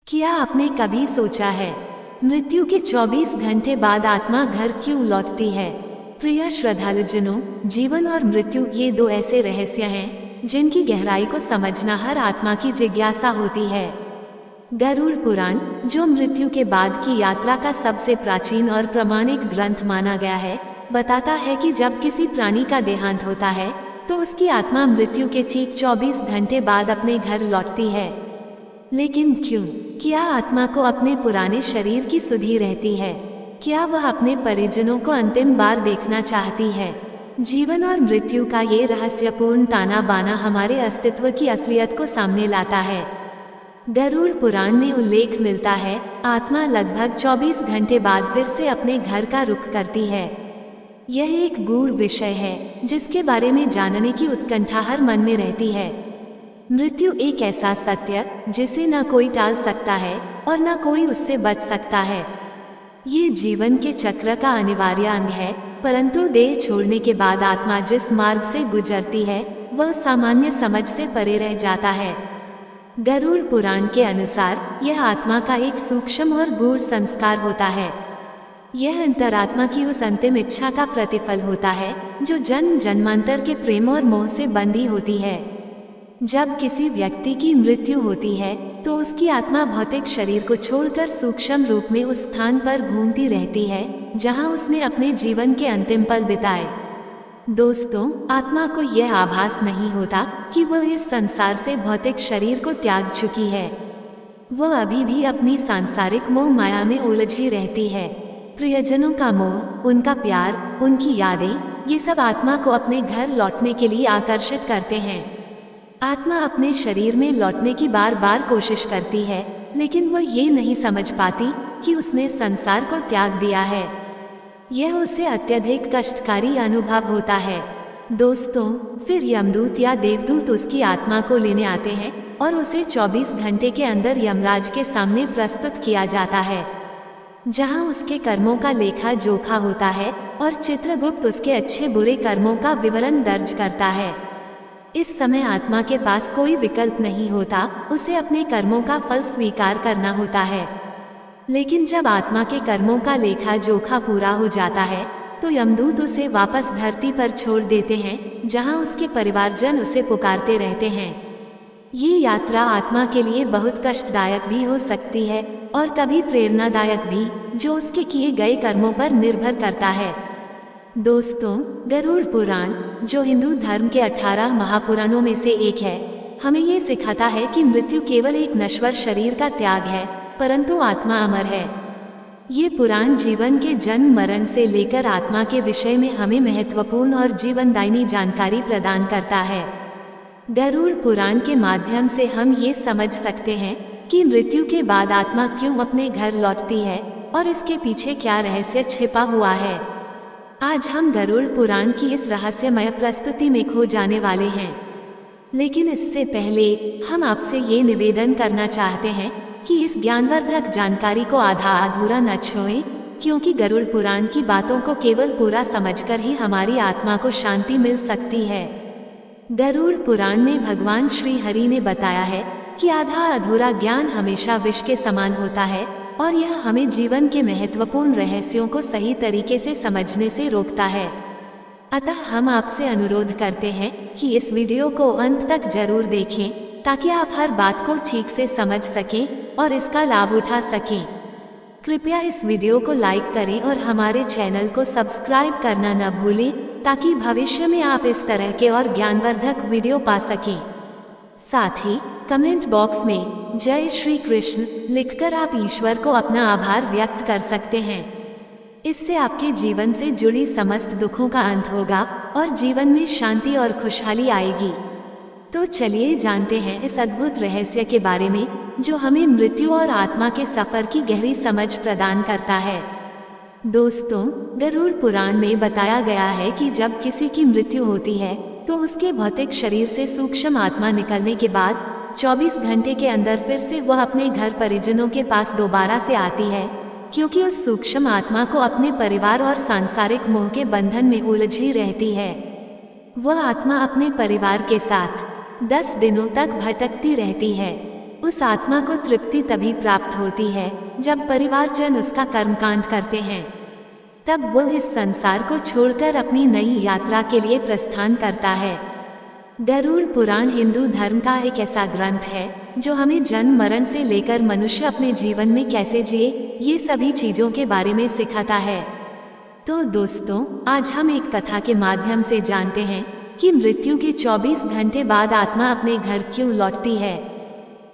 क्या आपने कभी सोचा है मृत्यु के 24 घंटे बाद आत्मा घर क्यों लौटती है? प्रिय श्रद्धालुजनों, जीवन और मृत्यु ये दो ऐसे रहस्य हैं जिनकी गहराई को समझना हर आत्मा की जिज्ञासा होती है। गरुड़ पुराण, जो मृत्यु के बाद की यात्रा का सबसे प्राचीन और प्रामाणिक ग्रंथ माना गया है, बताता है कि जब किसी प्राणी का देहांत होता है तो उसकी आत्मा मृत्यु के ठीक 24 घंटे बाद अपने घर लौटती है। लेकिन क्यों? क्या आत्मा को अपने पुराने शरीर की सुधि रहती है? क्या वह अपने परिजनों को अंतिम बार देखना चाहती है? जीवन और मृत्यु का ये रहस्यपूर्ण ताना बाना हमारे अस्तित्व की असलियत को सामने लाता है। गरुड़ पुराण में उल्लेख मिलता है, आत्मा लगभग 24 घंटे बाद फिर से अपने घर का रुख करती है। यह एक गूढ़ विषय है जिसके बारे में जानने की उत्कंठा हर मन में रहती है। मृत्यु एक ऐसा सत्य जिसे न कोई टाल सकता है और न कोई उससे बच सकता है। ये जीवन के चक्र का अनिवार्य अंग है, परंतु देह छोड़ने के बाद आत्मा जिस मार्ग से गुजरती है वह सामान्य समझ से परे रह जाता है। गरुड़ पुराण के अनुसार यह आत्मा का एक सूक्ष्म और गूढ़ संस्कार होता है। यह अंतरात्मा की उस अंतिम इच्छा का प्रतिफल होता है जो जन्म जन्मांतर के प्रेम और मोह से बंधी होती है। जब किसी व्यक्ति की मृत्यु होती है तो उसकी आत्मा भौतिक शरीर को छोड़कर सूक्ष्म रूप में उस स्थान पर घूमती रहती है जहां उसने अपने जीवन के अंतिम पल बिताए। दोस्तों, आत्मा को यह आभास नहीं होता कि वह इस संसार से भौतिक शरीर को त्याग चुकी है। वह अभी भी अपनी सांसारिक मोह माया में उलझी रहती है। प्रियजनों का मोह, उनका प्यार, उनकी यादें, ये सब आत्मा को अपने घर लौटने के लिए आकर्षित करते हैं। आत्मा अपने शरीर में लौटने की बार बार कोशिश करती है, लेकिन वह ये नहीं समझ पाती कि उसने संसार को त्याग दिया है। यह उसे अत्यधिक कष्टकारी अनुभव होता है। दोस्तों, फिर यमदूत या देवदूत उसकी आत्मा को लेने आते हैं और उसे 24 घंटे के अंदर यमराज के सामने प्रस्तुत किया जाता है, जहां उसके कर्मों का लेखा जोखा होता है और चित्रगुप्त उसके अच्छे बुरे कर्मों का विवरण दर्ज करता है। इस समय आत्मा के पास कोई विकल्प नहीं होता, उसे अपने कर्मों का फल स्वीकार करना होता है। लेकिन जब आत्मा के कर्मों का लेखा जोखा पूरा हो जाता है तो यमदूत उसे वापस धरती पर छोड़ देते हैं, जहां उसके परिवारजन उसे पुकारते रहते हैं। ये यात्रा आत्मा के लिए बहुत कष्टदायक भी हो सकती है और कभी प्रेरणादायक भी, जो उसके किए गए कर्मों पर निर्भर करता है। दोस्तों, गरुड़ पुराण, जो हिंदू धर्म के 18 महापुराणों में से एक है, हमें ये सिखाता है कि मृत्यु केवल एक नश्वर शरीर का त्याग है, परंतु आत्मा अमर है। ये पुराण जीवन के जन्म मरण से लेकर आत्मा के विषय में हमें महत्वपूर्ण और जीवनदायिनी जानकारी प्रदान करता है। गरुड़ पुराण के माध्यम से हम ये समझ सकते हैं कि मृत्यु के बाद आत्मा क्यों अपने घर लौटती है और इसके पीछे क्या रहस्य छिपा हुआ है। आज हम गरुड़ पुराण की इस रहस्यमय प्रस्तुति में खो जाने वाले हैं, लेकिन इससे पहले हम आपसे ये निवेदन करना चाहते हैं कि इस ज्ञानवर्धक जानकारी को आधा अधूरा न छोड़ें, क्योंकि गरुड़ पुराण की बातों को केवल पूरा समझकर ही हमारी आत्मा को शांति मिल सकती है। गरुड़ पुराण में भगवान श्री हरि ने बताया है कि आधा अधूरा ज्ञान हमेशा विष के समान होता है और यह हमें जीवन के महत्वपूर्ण रहस्यों को सही तरीके से समझने से रोकता है। अतः हम आपसे अनुरोध करते हैं कि इस वीडियो को अंत तक जरूर देखें, ताकि आप हर बात को ठीक से समझ सकें और इसका लाभ उठा सकें। कृपया इस वीडियो को लाइक करें और हमारे चैनल को सब्सक्राइब करना न भूलें, ताकि भविष्य में आप इस तरह के और ज्ञानवर्धक वीडियो पा सकें। साथ ही कमेंट बॉक्स में जय श्री कृष्ण लिखकर आप ईश्वर को अपना आभार व्यक्त कर सकते हैं। इससे आपके जीवन से जुड़ी समस्त दुखों का अंत होगा और जीवन में शांति और खुशहाली आएगी। तो चलिए जानते हैं इस अद्भुत रहस्य के बारे में, जो हमें मृत्यु और आत्मा के सफर की गहरी समझ प्रदान करता है। दोस्तों, गरुड़ पुराण में बताया गया है कि जब किसी की मृत्यु होती है तो उसके भौतिक शरीर से सूक्ष्म आत्मा निकलने के बाद 24 घंटे के अंदर फिर से वह अपने घर परिजनों के पास दोबारा से आती है, क्योंकि उस सूक्ष्म आत्मा को अपने परिवार और सांसारिक मोह के बंधन में उलझी रहती है। वह आत्मा अपने परिवार के साथ 10 दिनों तक भटकती रहती है। उस आत्मा को तृप्ति तभी प्राप्त होती है जब परिवारजन उसका कर्मकांड करते हैं। तब वो इस संसार को छोड़कर अपनी नई यात्रा के लिए प्रस्थान करता है। गरुड़ पुराण हिंदू धर्म का एक ऐसा ग्रंथ है जो हमें जन्म मरण से लेकर मनुष्य अपने जीवन में कैसे जिए, ये सभी चीजों के बारे में सिखाता है। तो दोस्तों, आज हम एक कथा के माध्यम से जानते हैं कि मृत्यु के 24 घंटे बाद आत्मा अपने घर क्यों लौटती है।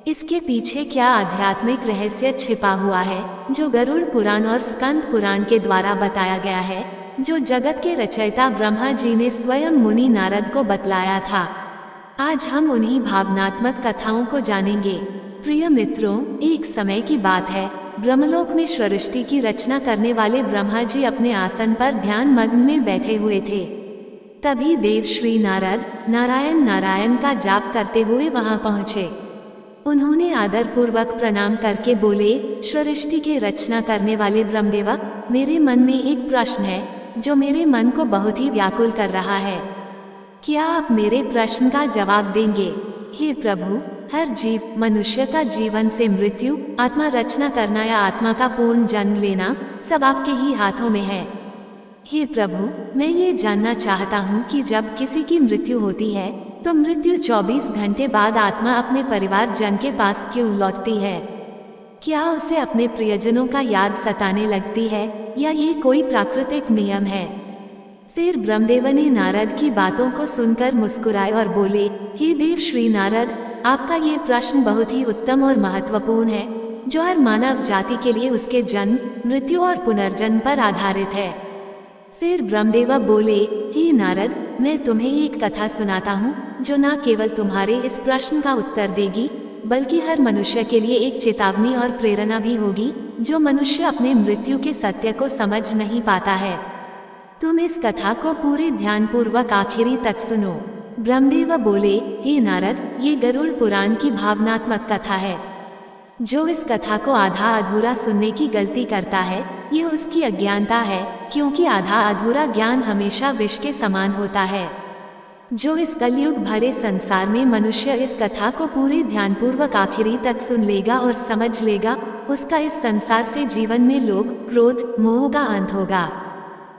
इसके पीछे क्या आध्यात्मिक रहस्य छिपा हुआ है जो गरुड़ पुराण और स्कंद पुराण के द्वारा बताया गया है, जो जगत के रचयिता ब्रह्मा जी ने स्वयं मुनि नारद को बतलाया था। आज हम उन्हीं भावनात्मक कथाओं को जानेंगे। प्रिय मित्रों, एक समय की बात है, ब्रह्मलोक में सृष्टि की रचना करने वाले ब्रह्मा जी अपने आसन पर ध्यान मग्न में बैठे हुए थे। तभी देव श्री नारद नारायण नारायण का जाप करते हुए वहां पहुंचे। उन्होंने आदर पूर्वक प्रणाम करके बोले, सृष्टि के रचना करने वाले ब्रह्मदेवा, मेरे मन में एक प्रश्न है जो मेरे मन को बहुत ही व्याकुल कर रहा है। क्या आप मेरे प्रश्न का जवाब देंगे? हे प्रभु, हर जीव, मनुष्य का जीवन से मृत्यु, आत्मा रचना करना या आत्मा का पूर्ण जन्म लेना, सब आपके ही हाथों में है। हे प्रभु, मैं ये जानना चाहता हूँ कि जब किसी की मृत्यु होती है तो मृत्यु 24 घंटे बाद आत्मा अपने परिवार जन के पास क्यों लौटती है? क्या उसे अपने प्रियजनों का याद सताने लगती है या ये कोई प्राकृतिक नियम है? फिर ब्रह्मदेव ने नारद की बातों को सुनकर मुस्कुराए और बोले, हे देव श्री नारद, आपका ये प्रश्न बहुत ही उत्तम और महत्वपूर्ण है जो हर मानव जाति के लिए उसके जन्म, मृत्यु और पुनर्जन्म पर आधारित है। फिर ब्रह्मदेव बोले, हे नारद, मैं तुम्हें एक कथा सुनाता हूँ जो न केवल तुम्हारे इस प्रश्न का उत्तर देगी बल्कि हर मनुष्य के लिए एक चेतावनी और प्रेरणा भी होगी जो मनुष्य अपने मृत्यु के सत्य को समझ नहीं पाता है। तुम इस कथा को पूरे ध्यानपूर्वक आखिरी तक सुनो। ब्रह्मदेव बोले, हे नारद, ये गरुड़ पुराण की भावनात्मक कथा है। जो इस कथा को आधा अधूरा सुनने की गलती करता है, ये उसकी अज्ञानता है, क्योंकि आधा अधूरा ज्ञान हमेशा विष के समान होता है। जो इस कलयुग भरे संसार में मनुष्य इस कथा को पूरे ध्यानपूर्वक आखिरी तक सुन लेगा और समझ लेगा, उसका इस संसार से जीवन में लोभ, क्रोध, मोह का अंत होगा।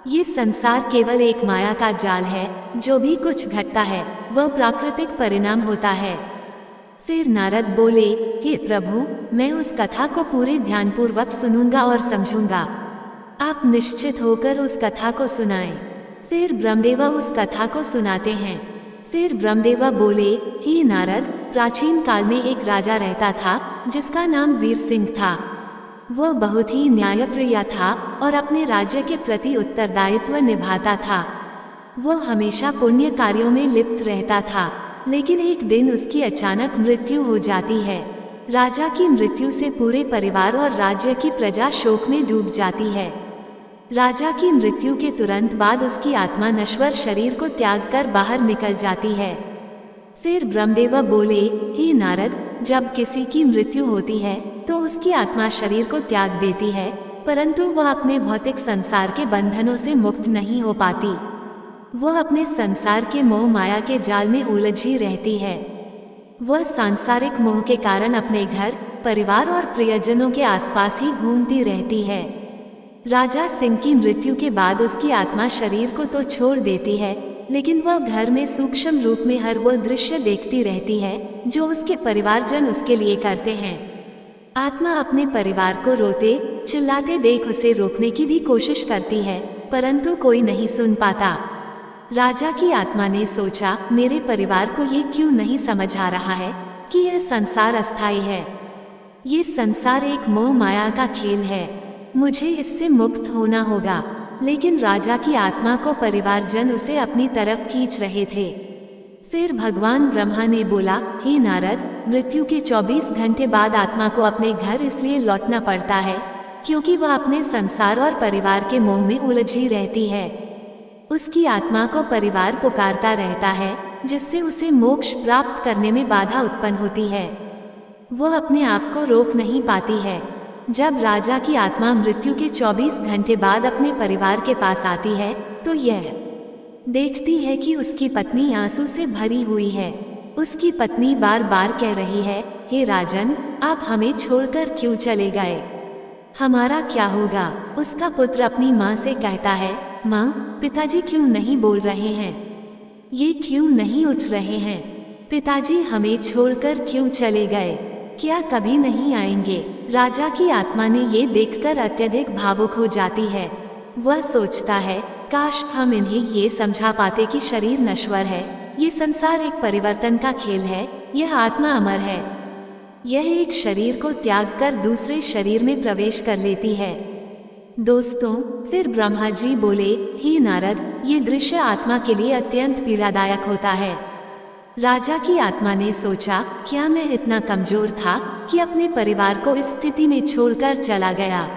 ये संसार केवल एक माया का जाल है। जो भी कुछ घटता है वह प्राकृतिक परिणाम होता है। फिर नारद बोले, हे प्रभु, मैं उस कथा को पूरे ध्यानपूर्वक सुनूंगा और समझूंगा। आप निश्चित होकर उस कथा को सुनाएं। फिर ब्रह्मदेव उस कथा को सुनाते हैं। फिर ब्रह्मदेव बोले, हे नारद, प्राचीन काल में एक राजा रहता था जिसका नाम वीर सिंह था। वह बहुत ही न्यायप्रिय था और अपने राज्य के प्रति उत्तरदायित्व निभाता था। वह हमेशा पुण्य कार्यों में लिप्त रहता था, लेकिन एक दिन उसकी अचानक मृत्यु हो जाती है। राजा की मृत्यु से पूरे परिवार और राज्य की प्रजा शोक में डूब जाती है। राजा की मृत्यु के तुरंत बाद उसकी आत्मा नश्वर शरीर को त्याग कर बाहर निकल जाती है। फिर ब्रह्मदेव बोले, हे नारद, जब किसी की मृत्यु होती है तो उसकी आत्मा शरीर को त्याग देती है, परंतु वह अपने भौतिक संसार के बंधनों से मुक्त नहीं हो पाती। वह अपने संसार के मोह माया के जाल में उलझी रहती है। वह सांसारिक मोह के कारण अपने घर, परिवार और प्रियजनों के आसपास ही घूमती रहती है। राजा सिंह की मृत्यु के बाद उसकी आत्मा शरीर को तो छोड़ देती है, लेकिन वह घर में सूक्ष्म रूप में हर वह दृश्य देखती रहती है जो उसके परिवारजन उसके लिए करते हैं। आत्मा अपने परिवार को रोते चिल्लाते देख उसे रोकने की भी कोशिश करती है, परंतु कोई नहीं सुन पाता। राजा की आत्मा ने सोचा, मेरे परिवार को ये क्यों नहीं समझ आ रहा है कि यह संसार अस्थायी है। ये संसार एक मोह माया का खेल है, मुझे इससे मुक्त होना होगा। लेकिन राजा की आत्मा को परिवारजन उसे अपनी तरफ खींच रहे थे। फिर भगवान ब्रह्मा ने बोला, हे नारद, मृत्यु के 24 घंटे बाद आत्मा को अपने घर इसलिए लौटना पड़ता है क्योंकि वह अपने संसार और परिवार के मोह में उलझी रहती है। उसकी आत्मा को परिवार पुकारता रहता है, जिससे उसे मोक्ष प्राप्त करने में बाधा उत्पन्न होती है। वह अपने आप को रोक नहीं पाती है। जब राजा की आत्मा मृत्यु के 24 घंटे बाद अपने परिवार के पास आती है तो यह देखती है कि उसकी पत्नी आंसू से भरी हुई है। उसकी पत्नी बार बार कह रही है, हे राजन, आप हमें छोड़कर क्यों चले गए? हमारा क्या होगा? उसका पुत्र अपनी माँ से कहता है, माँ, पिताजी क्यों नहीं बोल रहे हैं? ये क्यों नहीं उठ रहे हैं? पिताजी हमें छोड़कर क्यों चले गए? क्या कभी नहीं आएंगे? राजा की आत्मा ने ये देखकर अत्यधिक भावुक हो जाती है। वह सोचता है, काश हम इन्हें ये समझा पाते कि शरीर नश्वर है, ये संसार एक परिवर्तन का खेल है, यह आत्मा अमर है। यह एक शरीर को त्याग कर दूसरे शरीर में प्रवेश कर लेती है। दोस्तों, फिर ब्रह्मा जी बोले, हे नारद, ये दृश्य आत्मा के लिए अत्यंत पीड़ादायक होता है। राजा की आत्मा ने सोचा, क्या मैं इतना कमजोर था कि अपने परिवार को इस स्थिति में छोड़कर चला गया?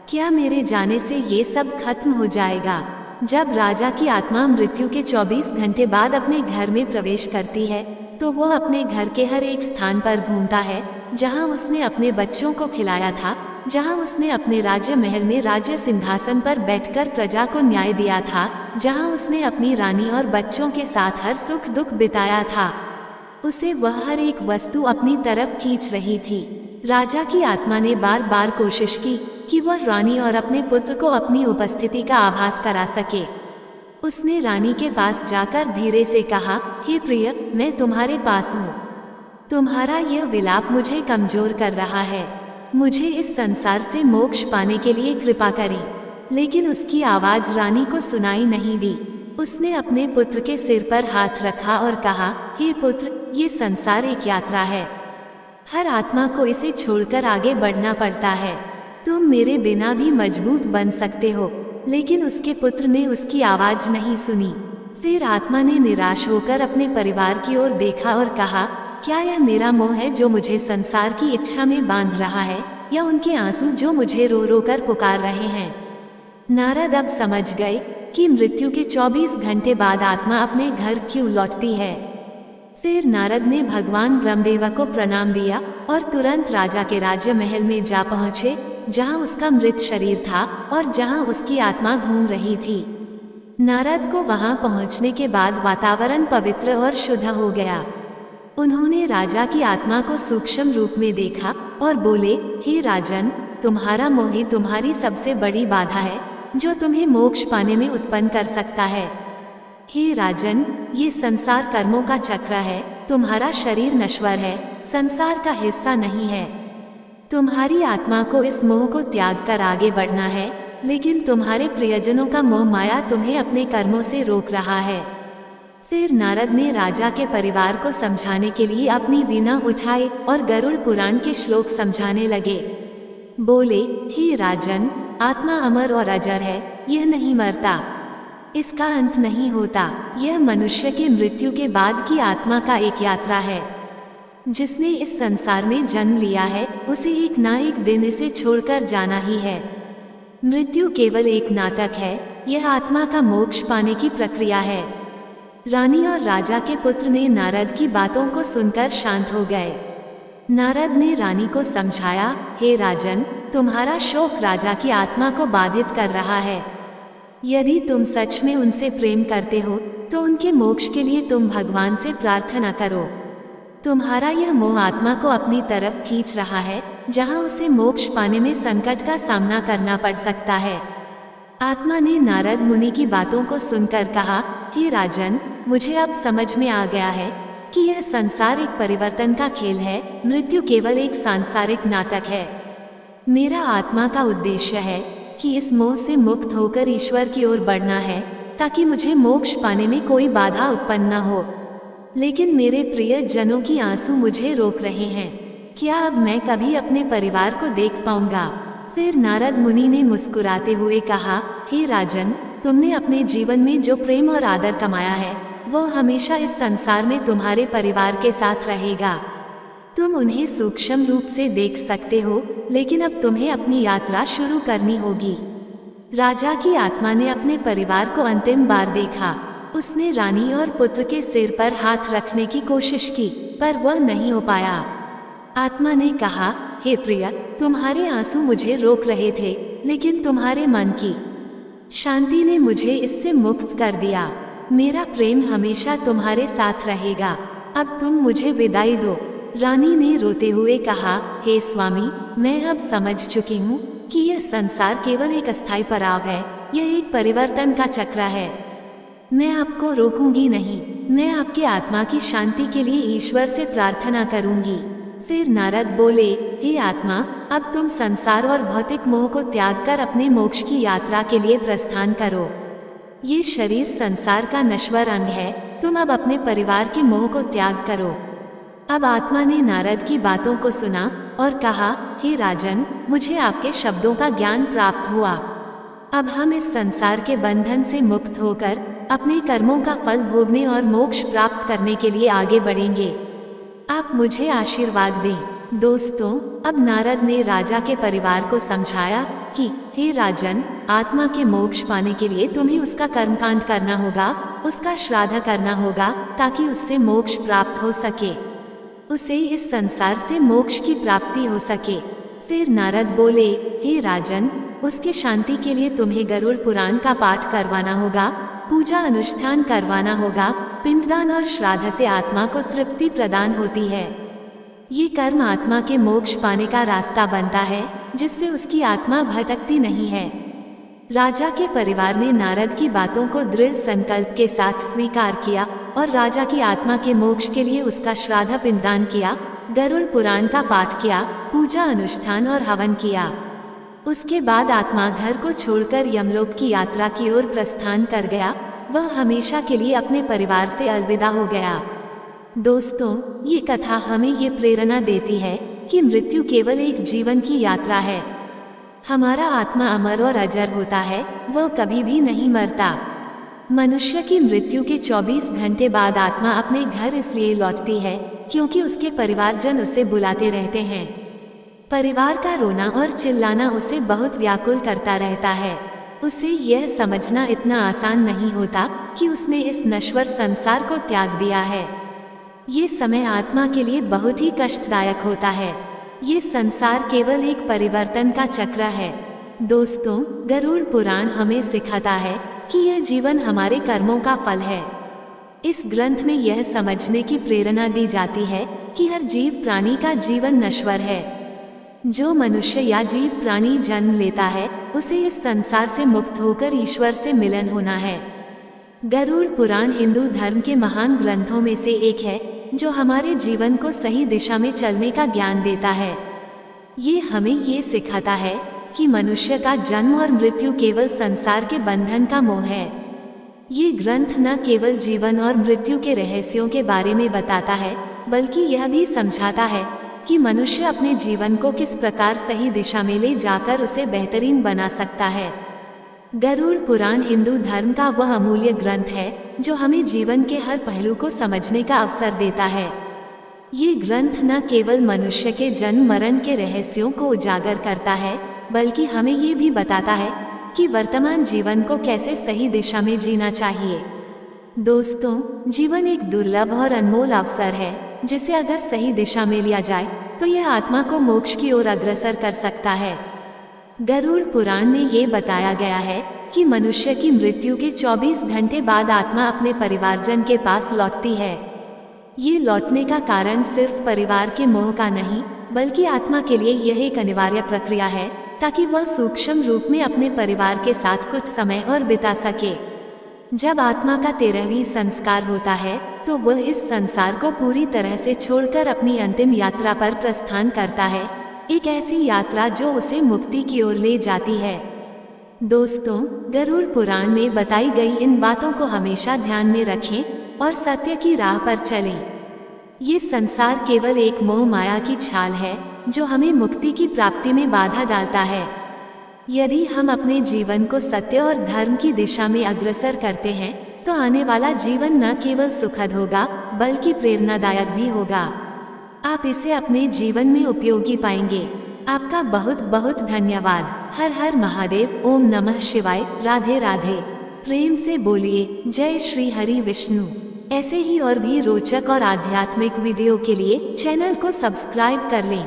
क्या मेरे जाने से ये सब खत्म हो जाएगा? जब राजा की आत्मा मृत्यु के 24 घंटे बाद अपने घर में प्रवेश करती है, तो वह अपने घर के हर एक स्थान पर घूमता है जहां उसने अपने बच्चों को खिलाया था, जहां उसने अपने राज्य महल में राज्य सिंहासन पर बैठकर प्रजा को न्याय दिया था, जहां उसने अपनी रानी और बच्चों के साथ हर सुख दुख बिताया था। उसे वह हर एक वस्तु अपनी तरफ खींच रही थी। राजा की आत्मा ने बार बार कोशिश की कि वह रानी और अपने पुत्र को अपनी उपस्थिति का आभास करा सके। उसने रानी के पास जाकर धीरे से कहा, हे प्रिय, मैं तुम्हारे पास हूँ। तुम्हारा यह विलाप मुझे कमजोर कर रहा है। मुझे इस संसार से मोक्ष पाने के लिए कृपा करें। लेकिन उसकी आवाज रानी को सुनाई नहीं दी। उसने अपने पुत्र के सिर पर हाथ रखा और कहा, हे पुत्र, ये संसार एक यात्रा है। हर आत्मा को इसे छोड़कर आगे बढ़ना पड़ता है। तुम मेरे बिना भी मजबूत बन सकते हो। लेकिन उसके पुत्र ने उसकी आवाज नहीं सुनी। फिर आत्मा ने निराश होकर अपने परिवार की ओर देखा और कहा, क्या यह मेरा मोह है जो मुझे संसार की इच्छा में बांध रहा है, या उनके आंसू जो मुझे रो रो कर पुकार रहे हैं? नारद अब समझ गए कि मृत्यु के 24 घंटे बाद आत्मा अपने घर क्यों लौटती है। फिर नारद ने भगवान ब्रह्मदेव को प्रणाम दिया और तुरंत राजा के राज्य महल में जा पहुँचे, जहाँ उसका मृत शरीर था और जहाँ उसकी आत्मा घूम रही थी। नारद को वहाँ पहुँचने के बाद वातावरण पवित्र और शुद्ध हो गया। उन्होंने राजा की आत्मा को सूक्ष्म रूप में देखा और बोले, हे राजन, तुम्हारा मोह ही तुम्हारी सबसे बड़ी बाधा है जो तुम्हें मोक्ष पाने में उत्पन्न कर सकता है। हे राजन, ये संसार कर्मों का चक्र है। तुम्हारा शरीर नश्वर है, संसार का हिस्सा नहीं है। तुम्हारी आत्मा को इस मोह को त्याग कर आगे बढ़ना है, लेकिन तुम्हारे प्रियजनों का मोह माया तुम्हें अपने कर्मों से रोक रहा है। फिर नारद ने राजा के परिवार को समझाने के लिए अपनी वीणा उठाई और गरुड़ पुराण के श्लोक समझाने लगे। बोले, हे राजन, आत्मा अमर और अजर है, यह नहीं मरता, इसका अंत नहीं होता। यह मनुष्य के मृत्यु के बाद की आत्मा का एक यात्रा है। जिसने इस संसार में जन्म लिया है, उसे एक ना एक दिन इसे छोड़कर जाना ही है। मृत्यु केवल एक नाटक है, यह आत्मा का मोक्ष पाने की प्रक्रिया है। रानी और राजा के पुत्र ने नारद की बातों को सुनकर शांत हो गए। नारद ने रानी को समझाया, हे राजन, तुम्हारा शोक राजा की आत्मा को बाधित कर रहा है। यदि तुम सच में उनसे प्रेम करते हो तो उनके मोक्ष के लिए तुम भगवान से प्रार्थना करो। तुम्हारा यह मोह आत्मा को अपनी तरफ खींच रहा है, जहां उसे मोक्ष पाने में संकट का सामना करना पड़ सकता है। आत्मा ने नारद मुनि की बातों को सुनकर कहा, हे राजन, मुझे अब समझ में आ गया है कि यह संसार एक परिवर्तन का खेल है, मृत्यु केवल एक सांसारिक नाटक है। मेरा आत्मा का उद्देश्य है कि इस मोह से मुक्त होकर ईश्वर की ओर बढ़ना है, ताकि मुझे मोक्ष पाने में कोई बाधा उत्पन्न न हो। लेकिन मेरे प्रिय जनों की आंसू मुझे रोक रहे हैं। क्या अब मैं कभी अपने परिवार को देख पाऊंगा? फिर नारद मुनि ने मुस्कुराते हुए कहा, हे राजन, तुमने अपने जीवन में जो प्रेम और आदर कमाया है, वो हमेशा इस संसार में तुम्हारे परिवार के साथ रहेगा। तुम उन्हें सूक्ष्म रूप से देख सकते हो, लेकिन अब तुम्हें अपनी यात्रा शुरू करनी होगी। राजा की आत्मा ने अपने परिवार को अंतिम बार देखा। उसने रानी और पुत्र के सिर पर हाथ रखने की कोशिश की, पर वह नहीं हो पाया। आत्मा ने कहा, हे प्रिय, तुम्हारे आंसू मुझे रोक रहे थे, लेकिन तुम्हारे मन की शांति ने मुझे इससे मुक्त कर दिया। मेरा प्रेम हमेशा तुम्हारे साथ रहेगा। अब तुम मुझे विदाई दो। रानी ने रोते हुए कहा, हे स्वामी, मैं अब समझ चुकी हूँ कि यह संसार केवल एक अस्थायी पड़ाव है, यह एक परिवर्तन का चक्र है। मैं आपको रोकूंगी नहीं, मैं आपकी आत्मा की शांति के लिए ईश्वर से प्रार्थना करूंगी। फिर नारद बोले, हे आत्मा, अब तुम संसार और भौतिक मोह को त्याग कर अपने मोक्ष की यात्रा के लिए प्रस्थान करो। ये शरीर संसार का नश्वर अंग है, तुम अब अपने परिवार के मोह को त्याग करो। अब आत्मा ने नारद की बातों को सुना और कहा, हे राजन, मुझे आपके शब्दों का ज्ञान प्राप्त हुआ। अब हम इस संसार के बंधन से मुक्त होकर अपने कर्मों का फल भोगने और मोक्ष प्राप्त करने के लिए आगे बढ़ेंगे। आप मुझे आशीर्वाद दें। दोस्तों, अब नारद ने राजा के परिवार को समझाया कि हे राजन, आत्मा के मोक्ष पाने के लिए तुम्हें उसका कर्मकांड करना होगा, उसका श्राद्ध करना होगा, ताकि उससे मोक्ष प्राप्त हो सके, उसे इस संसार से मोक्ष की प्राप्ति हो सके। फिर नारद बोले, हे राजन, उसके शांति के लिए तुम्हें गरुड़ पुराण का पाठ करवाना होगा, पूजा अनुष्ठान करवाना होगा। पिंडदान और श्राद्ध से आत्मा को तृप्ति प्रदान होती है। ये कर्म आत्मा के मोक्ष पाने का रास्ता बनता है, जिससे उसकी आत्मा भटकती नहीं है। राजा के परिवार ने नारद की बातों को दृढ़ संकल्प के साथ स्वीकार किया और राजा की आत्मा के मोक्ष के लिए उसका श्राद्ध पिंडदान किया, गरुड़ पुराण का पाठ किया, पूजा अनुष्ठान और हवन किया। उसके बाद आत्मा घर को छोड़कर यमलोक की यात्रा की ओर प्रस्थान कर गया। वह हमेशा के लिए अपने परिवार से अलविदा हो गया। दोस्तों, ये कथा हमें ये प्रेरणा देती है कि मृत्यु केवल एक जीवन की यात्रा है। हमारा आत्मा अमर और अजर होता है, वह कभी भी नहीं मरता। मनुष्य की मृत्यु के 24 घंटे बाद आत्मा अपने घर इसलिए लौटती है क्योंकि उसके परिवारजन उसे बुलाते रहते हैं। परिवार का रोना और चिल्लाना उसे बहुत व्याकुल करता रहता है। उसे यह समझना इतना आसान नहीं होता कि उसने इस नश्वर संसार को त्याग दिया है। ये समय आत्मा के लिए बहुत ही कष्टदायक होता है। ये संसार केवल एक परिवर्तन का चक्र है। दोस्तों, गरुड़ पुराण हमें सिखाता है कि यह जीवन हमारे कर्मों का फल है। इस ग्रंथ में यह समझने की प्रेरणा दी जाती है कि हर जीव प्राणी का जीवन नश्वर है। जो मनुष्य या जीव प्राणी जन्म लेता है, उसे इस संसार से मुक्त होकर ईश्वर से मिलन होना है। गरुड़ पुराण हिंदू धर्म के महान ग्रंथों में से एक है, जो हमारे जीवन को सही दिशा में चलने का ज्ञान देता है। ये हमें ये सिखाता है कि मनुष्य का जन्म और मृत्यु केवल संसार के बंधन का मोह है। ये ग्रंथ न केवल जीवन और मृत्यु के रहस्यों के बारे में बताता है, बल्कि यह भी समझाता है कि मनुष्य अपने जीवन को किस प्रकार सही दिशा में ले जाकर उसे बेहतरीन बना सकता है। गरुड़ पुराण हिंदू धर्म का वह अमूल्य ग्रंथ है जो हमें जीवन के हर पहलू को समझने का अवसर देता है। ये ग्रंथ न केवल मनुष्य के जन्म मरण के रहस्यों को उजागर करता है, बल्कि हमें ये भी बताता है कि वर्तमान जीवन को कैसे सही दिशा में जीना चाहिए। दोस्तों, जीवन एक दुर्लभ और अनमोल अवसर है, जिसे अगर सही दिशा में लिया जाए तो यह आत्मा को मोक्ष की ओर अग्रसर कर सकता है। गरुड़ पुराण में ये बताया गया है कि मनुष्य की मृत्यु के 24 घंटे बाद आत्मा अपने परिवारजन के पास लौटती है। ये लौटने का कारण सिर्फ परिवार के मोह का नहीं, बल्कि आत्मा के लिए यह एक अनिवार्य प्रक्रिया है, ताकि वह सूक्ष्म रूप में अपने परिवार के साथ कुछ समय और बिता सके। जब आत्मा का 13वां संस्कार होता है, तो वह इस संसार को पूरी तरह से छोड़कर अपनी अंतिम यात्रा पर प्रस्थान करता है, एक ऐसी यात्रा जो उसे मुक्ति की ओर ले जाती है। दोस्तों, गरुड़ पुराण में बताई गई इन बातों को हमेशा ध्यान में रखें और सत्य की राह पर चलें। ये संसार केवल एक मोह माया की छाल है जो हमें मुक्ति की प्राप्ति में बाधा डालता है। यदि हम अपने जीवन को सत्य और धर्म की दिशा में अग्रसर करते हैं, तो आने वाला जीवन न केवल सुखद होगा, बल्कि प्रेरणादायक भी होगा। आप इसे अपने जीवन में उपयोगी पाएंगे। आपका बहुत बहुत धन्यवाद। हर हर महादेव। ओम नमः शिवाय। राधे राधे। प्रेम से बोलिए जय श्री हरि विष्णु। ऐसे ही और भी रोचक और आध्यात्मिक वीडियो के लिए चैनल को सब्सक्राइब कर लें।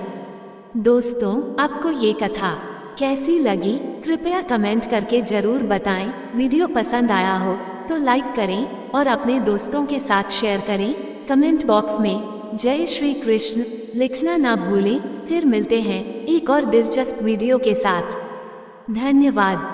दोस्तों, आपको ये कथा कैसी लगी, कृपया कमेंट करके जरूर बताएं। वीडियो पसंद आया हो तो लाइक करें और अपने दोस्तों के साथ शेयर करें। कमेंट बॉक्स में जय श्री कृष्ण लिखना ना भूलें। फिर मिलते हैं एक और दिलचस्प वीडियो के साथ। धन्यवाद।